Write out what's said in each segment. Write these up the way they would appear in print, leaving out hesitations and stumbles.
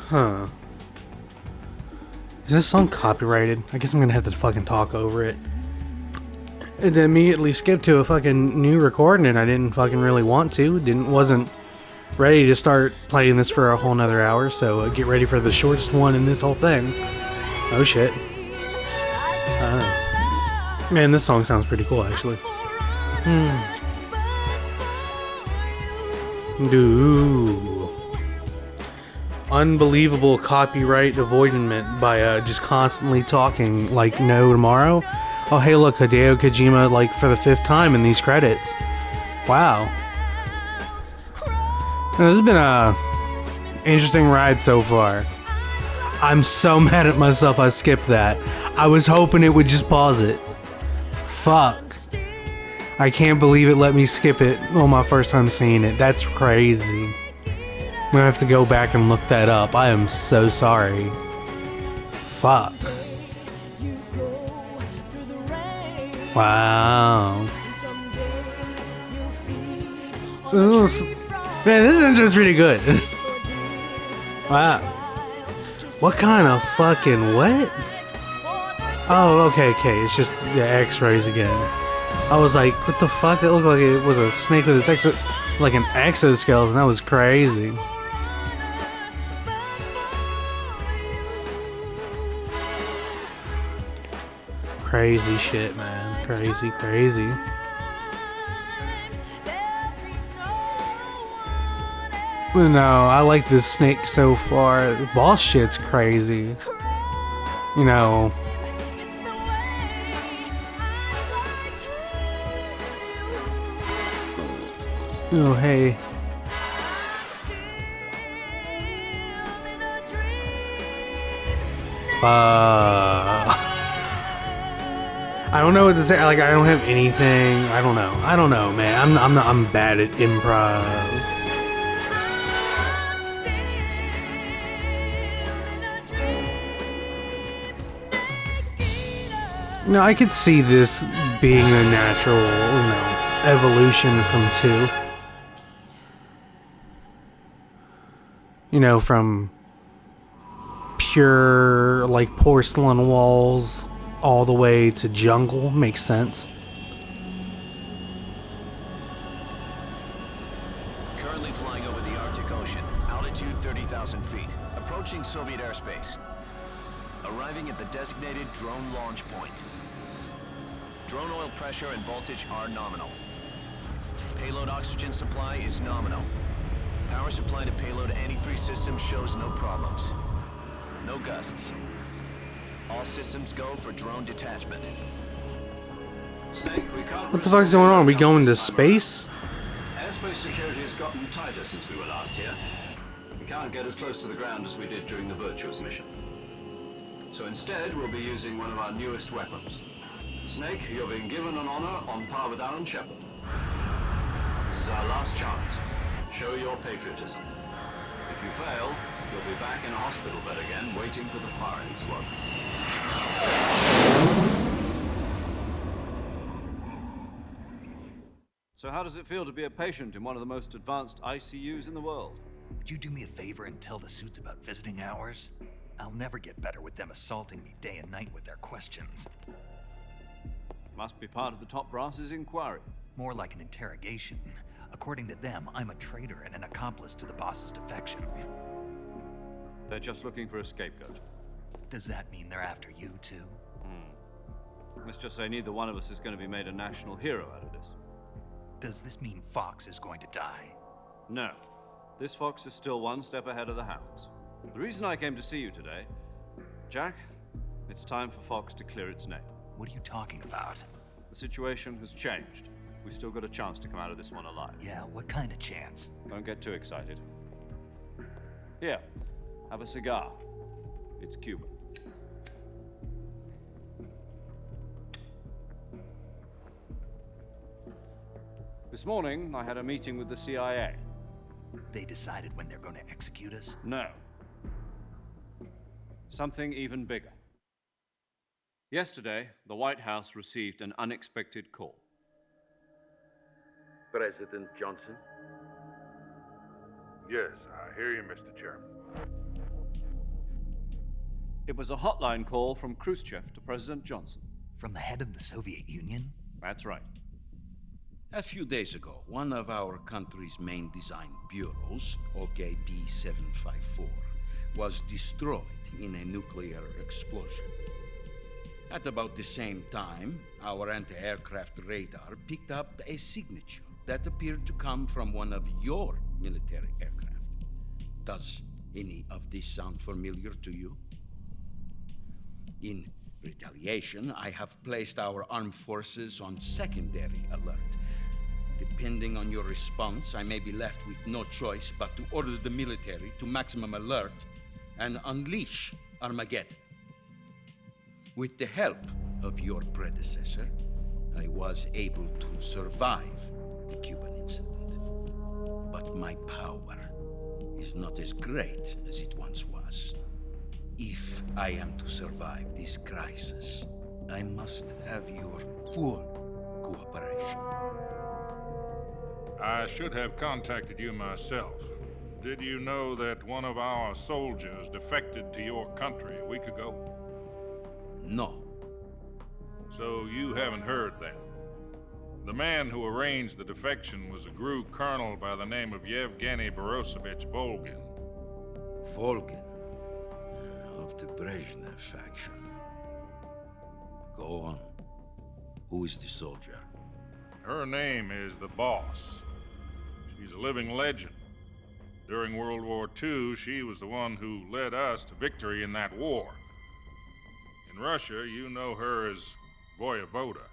Huh. Is this song copyrighted? I guess I'm gonna have to fucking talk over it. And immediately skip to a fucking new recording and I didn't fucking really want to. Wasn't ready to start playing this for a whole nother hour, so get ready for the shortest one in this whole thing. Oh shit. Man, this song sounds pretty cool actually. Dude. Unbelievable copyright avoidance by just constantly talking like no tomorrow. Oh hey look, Hideo Kojima like for the 5th time in these credits. Wow. Now, this has been a interesting ride so far. I'm so mad at myself I skipped that. I was hoping it would just pause it. Fuck. I can't believe it let me skip it on my first time seeing it. That's crazy. I'm gonna have to go back and look that up. I am so sorry. Fuck. Wow. Man, this intro's pretty good. Wow. What kind of fucking what? Oh, okay. It's just the X-rays again. I was like, what the fuck? That looked like it was a snake with like an exoskeleton. That was crazy. Crazy shit, man. Crazy. No, I like this snake so far. The boss shit's crazy. You know. Oh, hey. I don't know what to say. Like, I don't have anything. I don't know, man. I'm bad at improv. No, I could see this being a natural, evolution from 2. From pure, like, porcelain walls all the way to jungle. Makes sense. Currently flying over the Arctic Ocean, altitude 30,000 feet, approaching Soviet airspace. Arriving at the designated drone launch point. Drone oil pressure and voltage are nominal. Payload oxygen supply is nominal. Power supply to payload antifreeze system shows no problems. No gusts. All systems go for drone detachment. Snake, we can't. What the fuck's going on? Are we going to space? Airspace security has gotten tighter since we were last here. We can't get as close to the ground as we did during the Virtuous mission. So instead, we'll be using one of our newest weapons. Snake, you're being given an honor on par with Alan Shepard. This is our last chance. Show your patriotism. If you fail, you'll be back in a hospital bed again, waiting for the firing squad. So how does it feel to be a patient in one of the most advanced ICUs in the world? Would you do me a favor and tell the suits about visiting hours? I'll never get better with them assaulting me day and night with their questions. Must be part of the top brass's inquiry. More like an interrogation. According to them, I'm a traitor and an accomplice to the boss's defection. They're just looking for a scapegoat. Does that mean they're after you, too? Let's just say neither one of us is going to be made a national hero out of this. Does this mean Fox is going to die? No. This fox is still one step ahead of the hounds. The reason I came to see you today, Jack, it's time for Fox to clear its name. What are you talking about? The situation has changed. We've still got a chance to come out of this one alive. Yeah, what kind of chance? Don't get too excited. Here, have a cigar. It's Cuban. This morning, I had a meeting with the CIA. They decided when they're going to execute us? No. Something even bigger. Yesterday, the White House received an unexpected call. President Johnson? Yes, I hear you, Mr. Chairman. It was a hotline call from Khrushchev to President Johnson. From the head of the Soviet Union? That's right. A few days ago, one of our country's main design bureaus, OKB 754, was destroyed in a nuclear explosion. At about the same time, our anti-aircraft radar picked up a signature that appeared to come from one of your military aircraft. Does any of this sound familiar to you? In retaliation, I have placed our armed forces on secondary alert. Depending on your response, I may be left with no choice but to order the military to maximum alert and unleash Armageddon. With the help of your predecessor, I was able to survive the Cuban incident. But my power is not as great as it once was. If I am to survive this crisis, I must have your full cooperation. I should have contacted you myself. Did you know that one of our soldiers defected to your country a week ago? No. So you haven't heard then. The man who arranged the defection was a GRU colonel by the name of Yevgeny Borosovich Volgin. Volgin, of the Brezhnev faction. Go on. Who is the soldier? Her name is the Boss. She's a living legend. During World War II, she was the one who led us to victory in that war. In Russia, you know her as Voyevoda.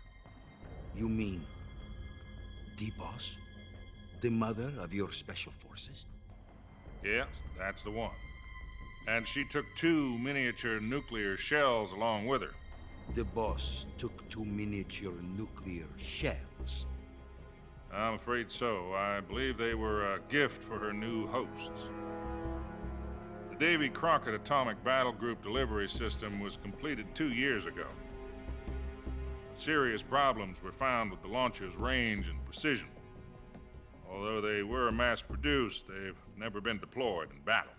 You mean the boss? The mother of your special forces? Yes, that's the one. And she took 2 miniature nuclear shells along with her. The boss took 2 miniature nuclear shells. I'm afraid so. I believe they were a gift for her new hosts. The Davy Crockett Atomic Battle Group delivery system was completed 2 years ago. Serious problems were found with the launcher's range and precision. Although they were mass-produced, they've never been deployed in battle.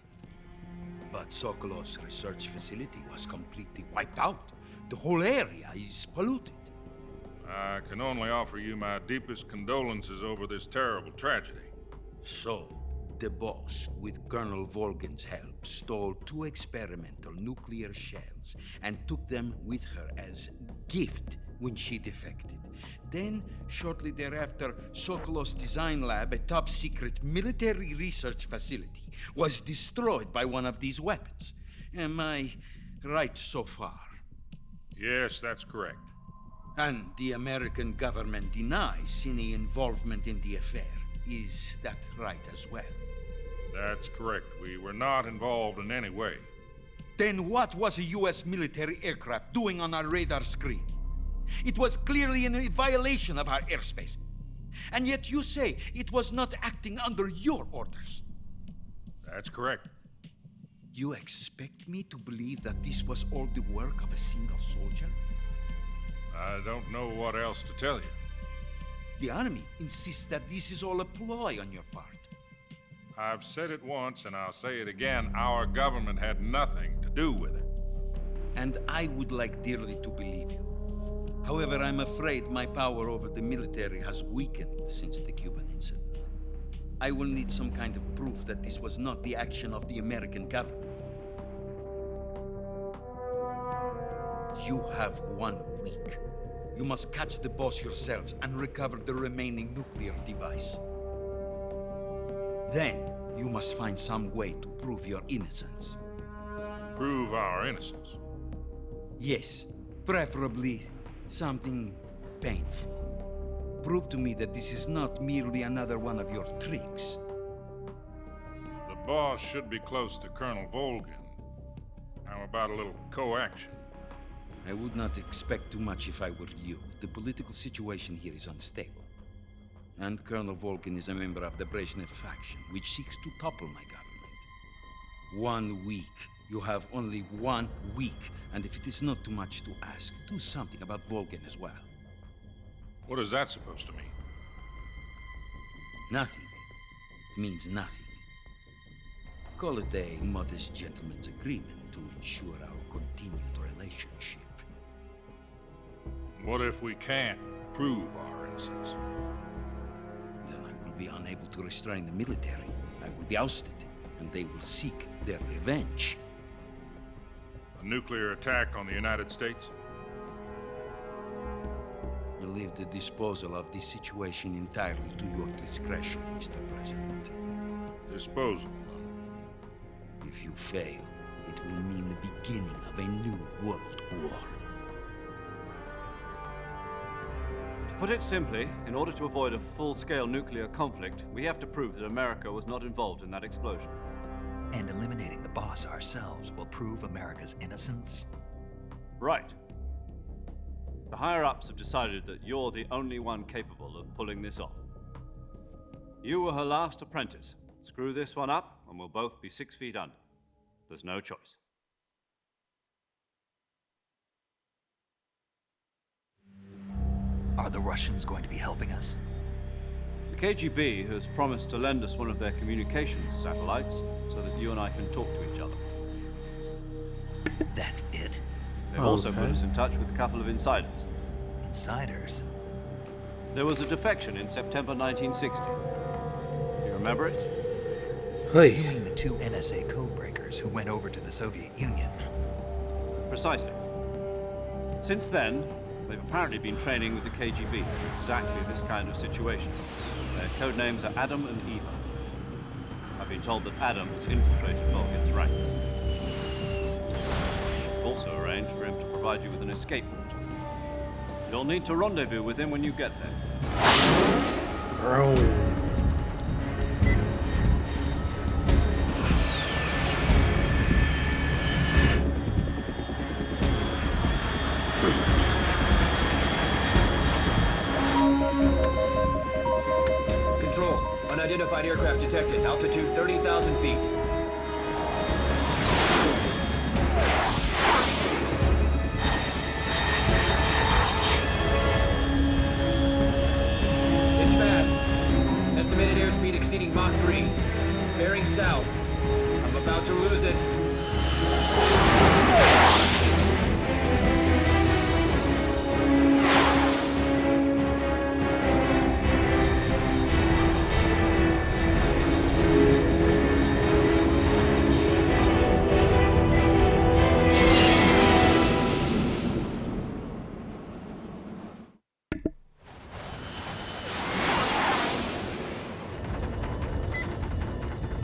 But Sokolov's research facility was completely wiped out. The whole area is polluted. I can only offer you my deepest condolences over this terrible tragedy. So, the boss, with Colonel Volgin's help, stole 2 experimental nuclear shells and took them with her as gift when she defected. Then, shortly thereafter, Sokolov's design lab, a top-secret military research facility, was destroyed by one of these weapons. Am I right so far? Yes, that's correct. And the American government denies any involvement in the affair. Is that right as well? That's correct. We were not involved in any way. Then what was a U.S. military aircraft doing on our radar screen? It was clearly in a violation of our airspace. And yet you say it was not acting under your orders. That's correct. You expect me to believe that this was all the work of a single soldier? I don't know what else to tell you. The army insists that this is all a ploy on your part. I've said it once and I'll say it again. Our government had nothing to do with it. And I would like dearly to believe you. However, I'm afraid my power over the military has weakened since the Cuban incident. I will need some kind of proof that this was not the action of the American government. You have 1 week. You must catch the boss yourselves and recover the remaining nuclear device. Then, you must find some way to prove your innocence. Prove our innocence. Yes, preferably something painful. Prove to me that this is not merely another one of your tricks. The boss should be close to Colonel Volgin. How about a little co-action? I would not expect too much if I were you. The political situation here is unstable. And Colonel Volgin is a member of the Brezhnev faction, which seeks to topple my government. 1 week. You have only 1 week. And if it is not too much to ask, do something about Volgin as well. What is that supposed to mean? Nothing means nothing. Call it a modest gentleman's agreement to ensure our continued relationship. What if we can't prove our innocence? Then I will be unable to restrain the military. I will be ousted, and they will seek their revenge. A nuclear attack on the United States? I leave the disposal of this situation entirely to your discretion, Mr. President. Disposal. If you fail, it will mean the beginning of a new world war. To put it simply, in order to avoid a full-scale nuclear conflict, we have to prove that America was not involved in that explosion. And eliminating the boss ourselves will prove America's innocence? Right. The higher-ups have decided that you're the only one capable of pulling this off. You were her last apprentice. Screw this one up, and we'll both be 6 feet under. There's no choice. Are the Russians going to be helping us? The KGB has promised to lend us one of their communications satellites so that you and I can talk to each other. That's it? They've also put Okay. us in touch with a couple of insiders. Insiders? There was a defection in September 1960. You remember it? You Hey, mean the 2 NSA codebreakers who went over to the Soviet Union? Precisely. Since then, they've apparently been training with the KGB for exactly this kind of situation. Their code names are Adam and Eva. I've been told that Adam has infiltrated Vulcan's ranks. I've also arranged for him to provide you with an escape route. You'll need to rendezvous with him when you get there. bro. Control. Unidentified aircraft detected. Altitude 30,000 feet. It's fast. Estimated airspeed exceeding Mach 3. Bearing south. I'm about to lose it.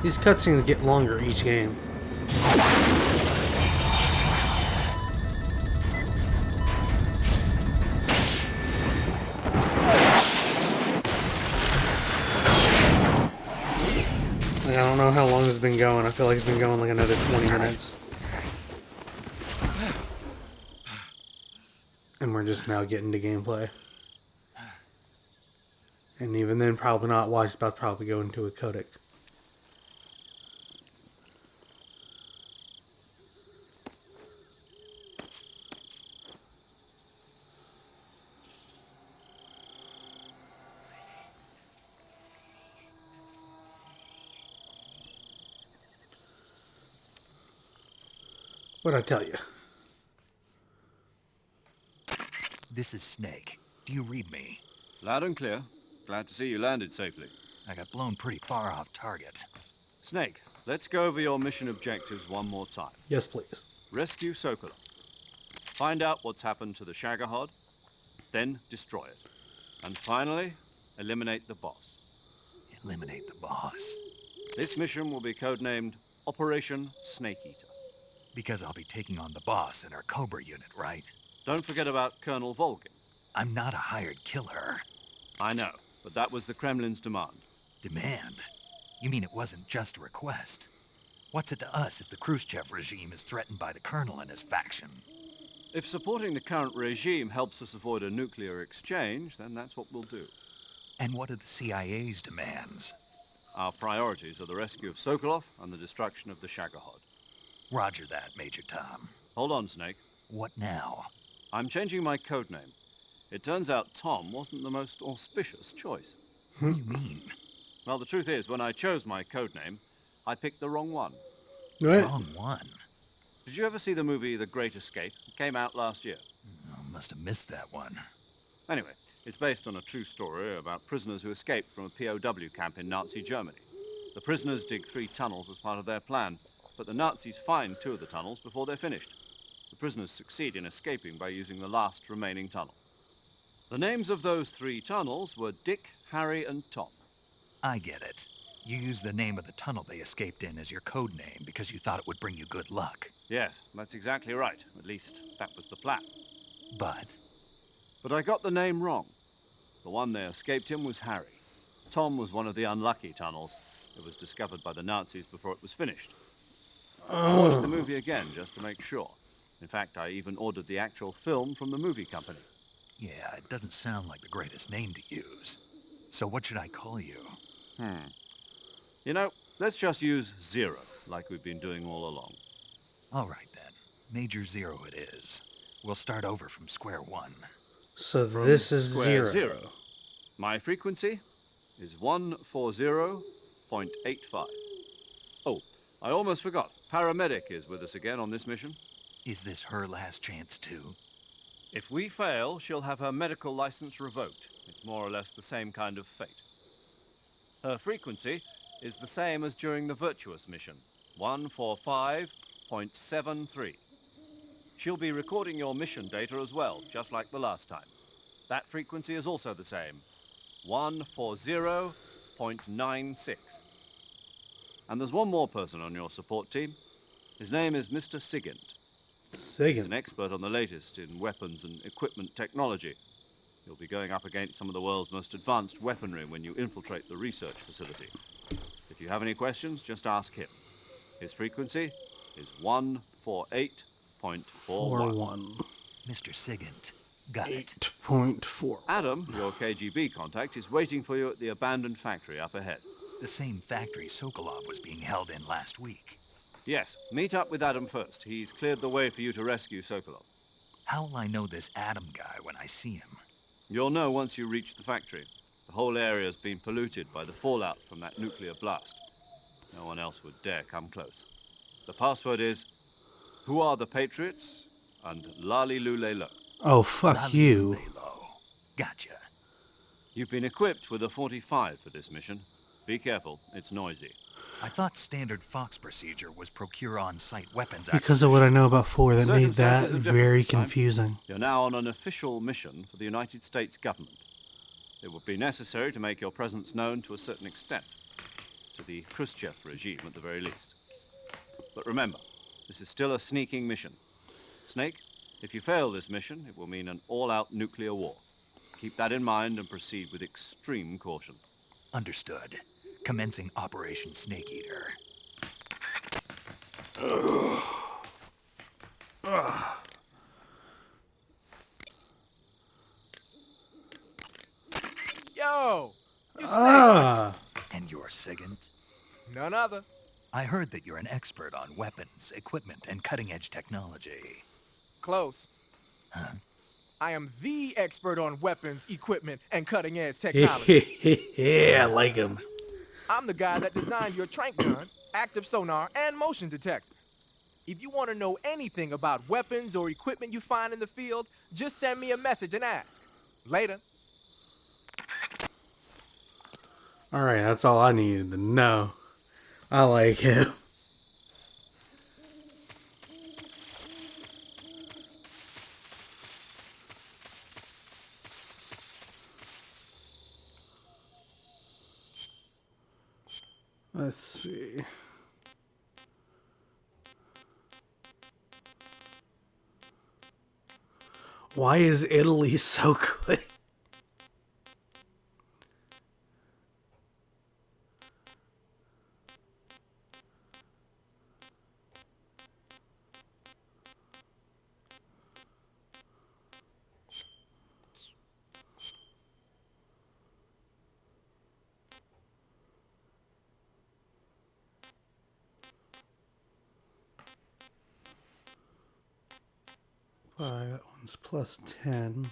These cutscenes get longer each game. Like, I don't know how long it's been going. I feel like it's been going like another 20 minutes. And we're just now getting to gameplay. And even then, probably not watched, about to probably go into a codec. What'd I tell you? This is Snake. Do you read me? Loud and clear. Glad to see you landed safely. I got blown pretty far off target. Snake, let's go over your mission objectives one more time. Yes, please. Rescue Sokolov. Find out what's happened to the Shagohod, then destroy it. And finally, eliminate the boss. Eliminate the boss. This mission will be codenamed Operation Snake Eater. Because I'll be taking on the boss in our Cobra unit, right? Don't forget about Colonel Volgin. I'm not a hired killer. I know, but that was the Kremlin's demand. Demand? You mean it wasn't just a request? What's it to us if the Khrushchev regime is threatened by the Colonel and his faction? If supporting the current regime helps us avoid a nuclear exchange, then that's what we'll do. And what are the CIA's demands? Our priorities are the rescue of Sokolov and the destruction of the Shagohod. Roger that, Major Tom. Hold on, Snake. What now? I'm changing my codename. It turns out Tom wasn't the most auspicious choice. What do you mean? Well, the truth is, when I chose my codename, I picked the wrong one. Right. Wrong one. Did you ever see the movie The Great Escape? It came out last year. I must have missed that one. Anyway, it's based on a true story about prisoners who escaped from a POW camp in Nazi Germany. The prisoners dig 3 tunnels as part of their plan, but the Nazis find 2 of the tunnels before they're finished. The prisoners succeed in escaping by using the last remaining tunnel. The names of those 3 tunnels were Dick, Harry, and Tom. I get it. You used the name of the tunnel they escaped in as your code name because you thought it would bring you good luck. Yes, that's exactly right. At least, that was the plan. But But I got the name wrong. The one they escaped in was Harry. Tom was one of the unlucky tunnels. It was discovered by the Nazis before it was finished. I watched the movie again just to make sure. In fact, I even ordered the actual film from the movie company. yeah, it doesn't sound like the greatest name to use. So what should I call you? You know, let's just use Zero, like we've been doing all along. All right then. Major Zero it is. We'll start over from square one. So this is Square zero. My frequency is 140.85. Oh, I almost forgot. Paramedic is with us again on this mission. Is this her last chance too? If we fail, she'll have her medical license revoked. It's more or less the same kind of fate. Her frequency is the same as during the Virtuous mission, 145.73. She'll be recording your mission data as well, just like the last time. That frequency is also the same, 140.96. And there's one more person on your support team. His name is Mr. Sigint. He's an expert on the latest in weapons and equipment technology. You'll be going up against some of the world's most advanced weaponry when you infiltrate the research facility. If you have any questions, just ask him. His frequency is 148.41. 41. Mr. Sigint. Got it. 8.4. Adam, your KGB contact, is waiting for you at the abandoned factory up ahead. The same factory Sokolov was being held in last week. Yes, meet up with Adam first. He's cleared the way for you to rescue Sokolov. How'll I know this Adam guy when I see him? You'll know once you reach the factory. The whole area's been polluted by the fallout from that nuclear blast. No one else would dare come close. The password is, "Who are the Patriots?" and "Lali Lulelo." Oh, fuck you. Lalo. Gotcha. You've been equipped with a 45 for this mission. Be careful, it's noisy. I thought standard Fox procedure was procure on-site weapons Because of what I know about 4, that made that Circumstances are different very this time. confusing. You're now on an official mission for the United States government. It would be necessary to make your presence known to a certain extent, to the Khrushchev regime at the very least. But remember, this is still a sneaking mission. Snake, if you fail this mission, it will mean an all-out nuclear war. Keep that in mind and proceed with extreme caution. Understood. Commencing Operation Snake Eater. Yo! You Snake! Ah! And you're Sigint? None other. I heard that you're an expert on weapons, equipment, and cutting-edge technology. Close. Huh? I am the expert on weapons, equipment, and cutting-edge technology. Yeah, I like him. I'm the guy that designed your trank gun, active sonar, and motion detector. If you want to know anything about weapons or equipment you find in the field, just send me a message and ask. Later. Alright, that's all I needed to know. I like him. Let's see. Why is Italy so good? That one's plus 10.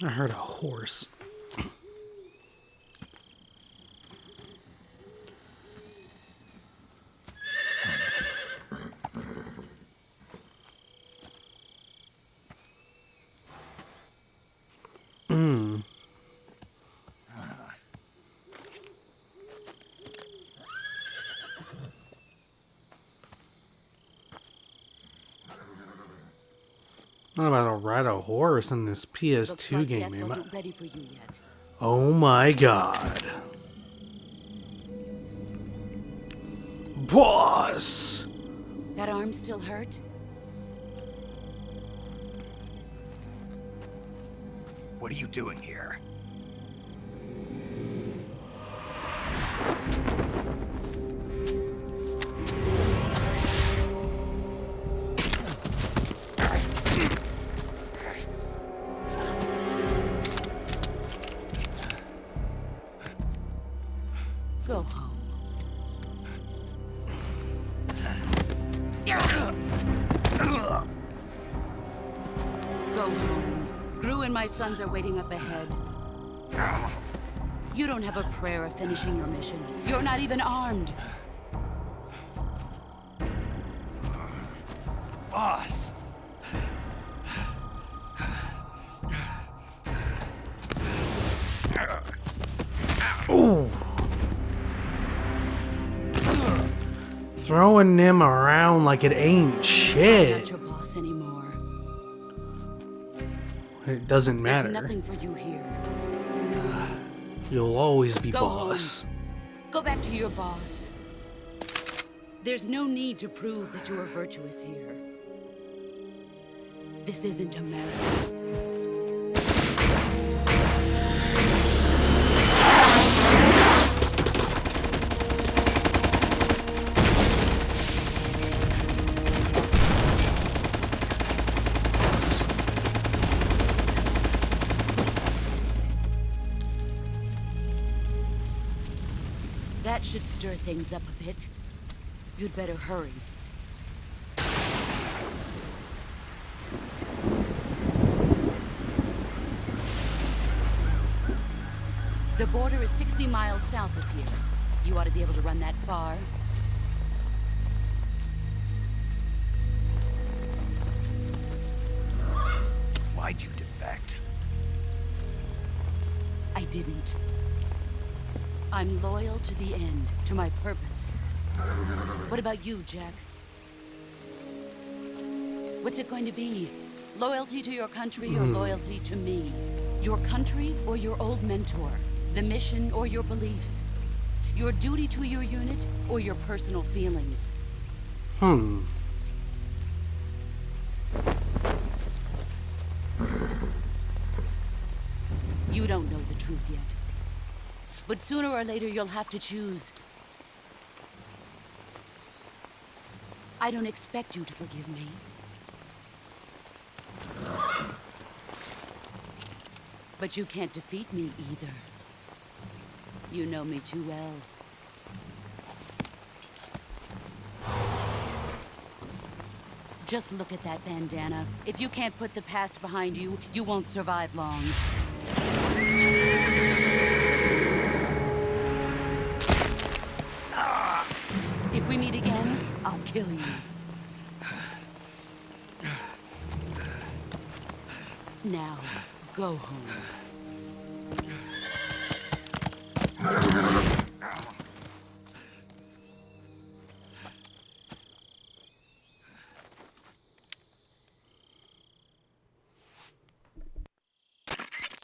I heard a horse. I'm about to ride a horse in this Looks PS2 like game. death wasn't ready for you yet. Oh my god. Boss! That arm still hurt? What are you doing here? Go home. Go home. Gru and my sons are waiting up ahead. You don't have a prayer of finishing your mission. You're not even armed. Boss! Ooh. Throwing them around like it ain't I'm shit. not your boss anymore. It doesn't matter. There's nothing for you here. You'll always be Go boss. Go back to your boss. There's no need to prove that you are virtuous here. This isn't America. That should stir things up a bit. You'd better hurry. The border is 60 miles south of here. You ought to be able to run that far. Why'd you defect? I didn't. I'm loyal to the end, to my purpose. What about you, Jack? What's it going to be? Loyalty to your country or loyalty to me? Your country or your old mentor? The mission or your beliefs? Your duty to your unit or your personal feelings? You don't know the truth yet. But sooner or later, you'll have to choose. I don't expect you to forgive me. But you can't defeat me either. You know me too well. Just look at that bandana. If you can't put the past behind you, you won't survive long. If we meet again, I'll kill you. Now, go home.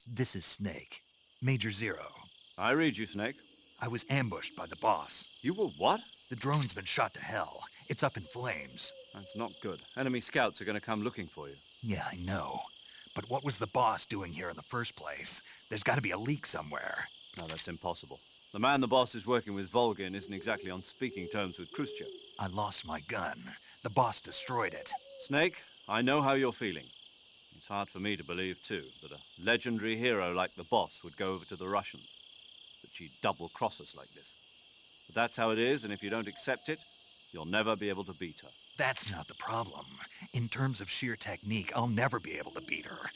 This is Snake. Major Zero. I read you, Snake. I was ambushed by the boss. You were what? The drone's been shot to hell. It's up in flames. That's not good. Enemy scouts are gonna come looking for you. Yeah, I know. But what was the boss doing here in the first place? There's gotta be a leak somewhere. No, that's impossible. The man the boss is working with, Volgin, isn't exactly on speaking terms with Khrushchev. I lost my gun. The boss destroyed it. Snake, I know how you're feeling. It's hard for me to believe, too, that a legendary hero like the boss would go over to the Russians. That she'd double-cross us like this. But that's how it is, and if you don't accept it, you'll never be able to beat her. That's not the problem. In terms of sheer technique, I'll never be able to beat her.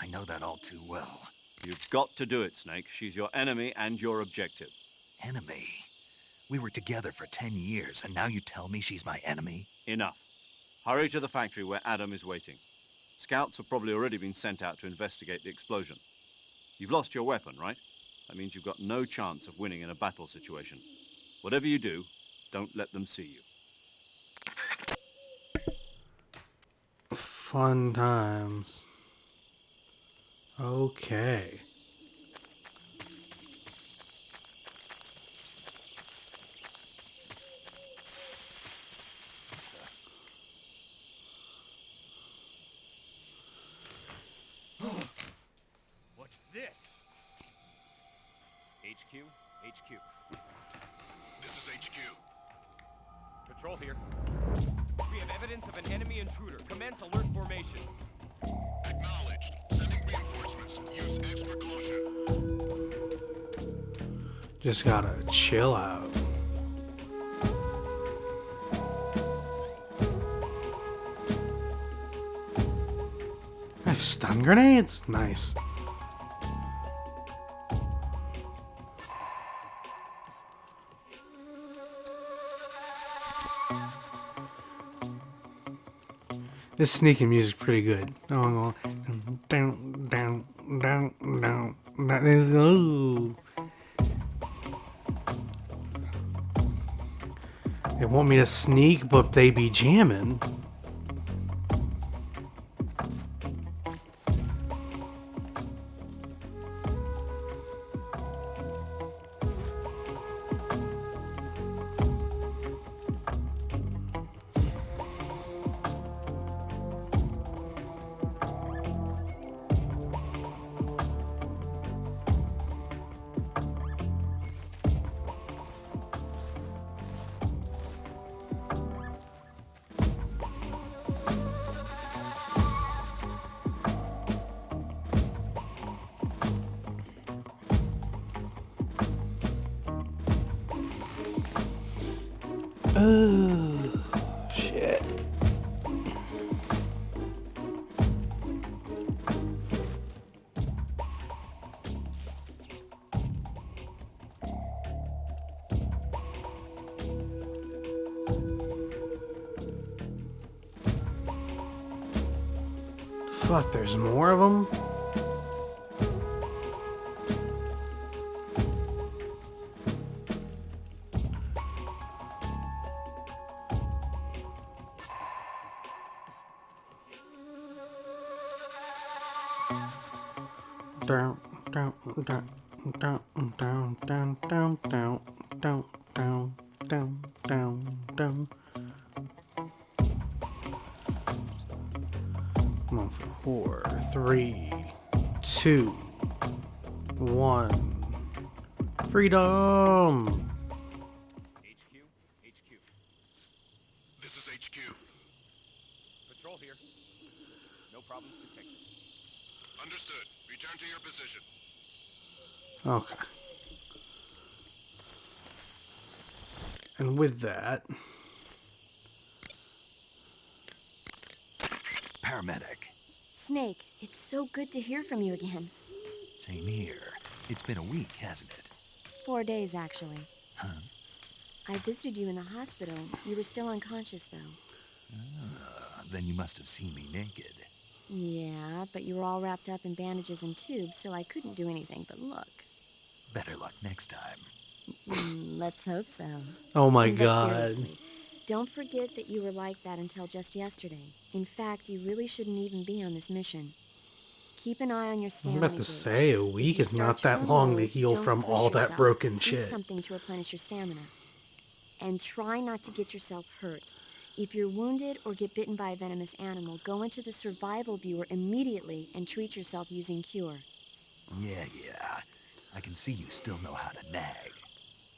I know that all too well. You've got to do it, Snake. She's your enemy and your objective. Enemy? We were together for 10 years, and now you tell me she's my enemy? Enough. Hurry to the factory where Adam is waiting. Scouts have probably already been sent out to investigate the explosion. You've lost your weapon, right? That means you've got no chance of winning in a battle situation. Whatever you do, don't let them see you. Fun times. Okay. What's this? HQ? HQ. This is HQ. Control here. We have evidence of an enemy intruder. Commence alert formation. Acknowledged. Sending reinforcements. Use extra caution. Just gotta chill out. I have stun grenades? Nice. This sneaking music's pretty good. Oh, down, down, down, down. That is, ooh. They want me to sneak, but they be jamming. Oh, shit. Fuck, there's more of them? Down, down, down, down, down, down, down, down, down, down, down, down, down. Come on, 4, 3, 2, 1. Freedom! HQ? HQ. This is HQ. Patrol here. No problems detected. Understood. Return to your position. Okay. And with that, Paramedic. Snake, it's so good to hear from you again. Same here. It's been a week, hasn't it? 4 days, actually. Huh? I visited you in the hospital. You were still unconscious, though. Then you must have seen me naked. Yeah, but you were all wrapped up in bandages and tubes, so I couldn't do anything but look. Better luck next time. Let's hope so. oh my But god. seriously, don't forget that you were like that until just yesterday. In fact, you really shouldn't even be on this mission. Keep an eye on your I'm stamina about to gauge. say, a If week you is start not to that run long low, to heal don't from push all that yourself. broken Eat shit. something to replenish your stamina. And try not to get yourself hurt. If you're wounded or get bitten by a venomous animal, go into the survival viewer immediately and treat yourself using Cure. Yeah. I can see you still know how to nag.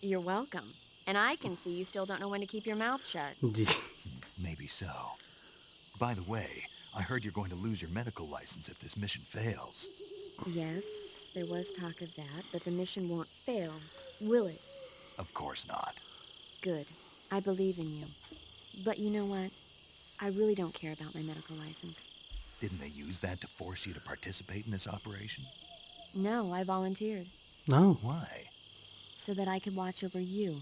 You're welcome. And I can see you still don't know when to keep your mouth shut. Maybe so. By the way, I heard you're going to lose your medical license if this mission fails. Yes, there was talk of that, but the mission won't fail, will it? Of course not. Good. I believe in you. But you know what? I really don't care about my medical license. Didn't they use that to force you to participate in this operation? No, I volunteered. No. Why? So that I could watch over you.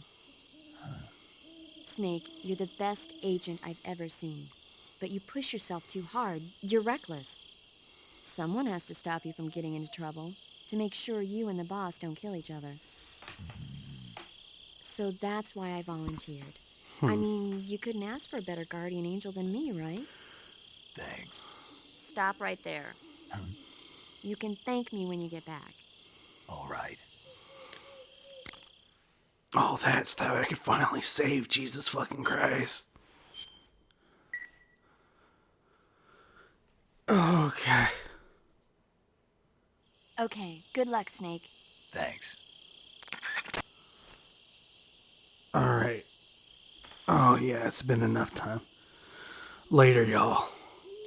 Snake, you're the best agent I've ever seen. But you push yourself too hard. You're reckless. Someone has to stop you from getting into trouble, to make sure you and the boss don't kill each other. So that's why I volunteered. I mean, you couldn't ask for a better guardian angel than me, right? Thanks. Stop right there. You can thank me when you get back. All right. Oh, that's how I could finally save Jesus fucking Christ. Okay. Okay, good luck, Snake. Thanks. Alright. Oh, yeah, it's been enough time. Later, y'all.